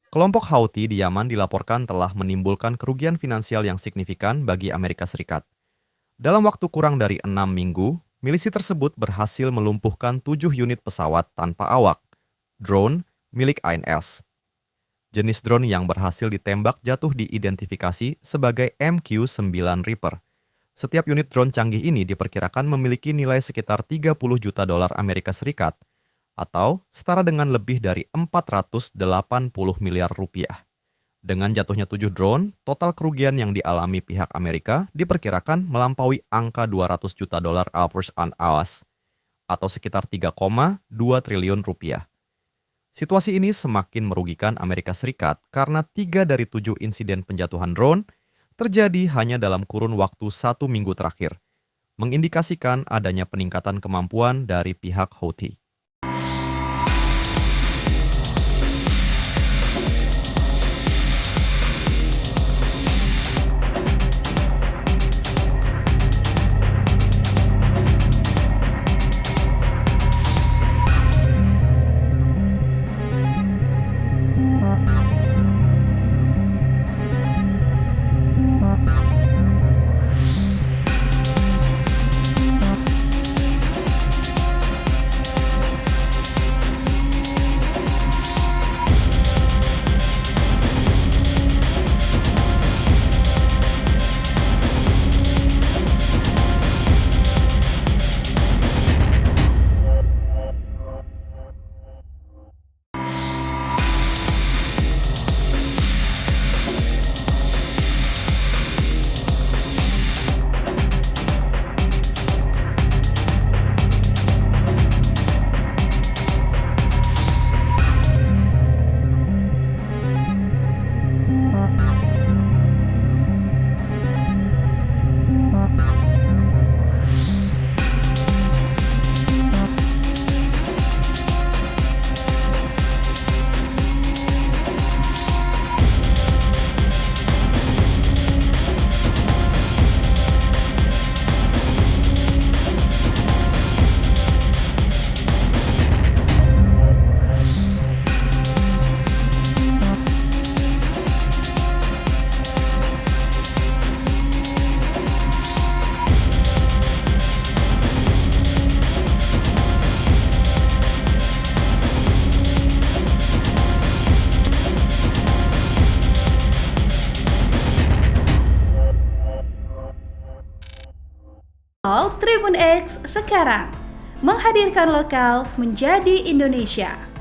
Kelompok Houthi di Yaman dilaporkan telah menimbulkan kerugian finansial yang signifikan bagi Amerika Serikat. Dalam waktu kurang dari 6 minggu, milisi tersebut berhasil melumpuhkan 7 unit pesawat tanpa awak, drone milik INS. Jenis drone yang berhasil ditembak jatuh diidentifikasi sebagai MQ-9 Reaper. Setiap unit drone canggih ini diperkirakan memiliki nilai sekitar 30 juta dolar Amerika Serikat atau setara dengan lebih dari 480 miliar rupiah. Dengan jatuhnya 7 drone, total kerugian yang dialami pihak Amerika diperkirakan melampaui angka 200 juta dolar Alpers an Awas atau sekitar 3,2 triliun rupiah. Situasi ini semakin merugikan Amerika Serikat karena 3 dari 7 insiden penjatuhan drone terjadi hanya dalam kurun waktu 1 minggu terakhir, mengindikasikan adanya peningkatan kemampuan dari pihak Houthi. Tribun X sekarang menghadirkan lokal menjadi Indonesia.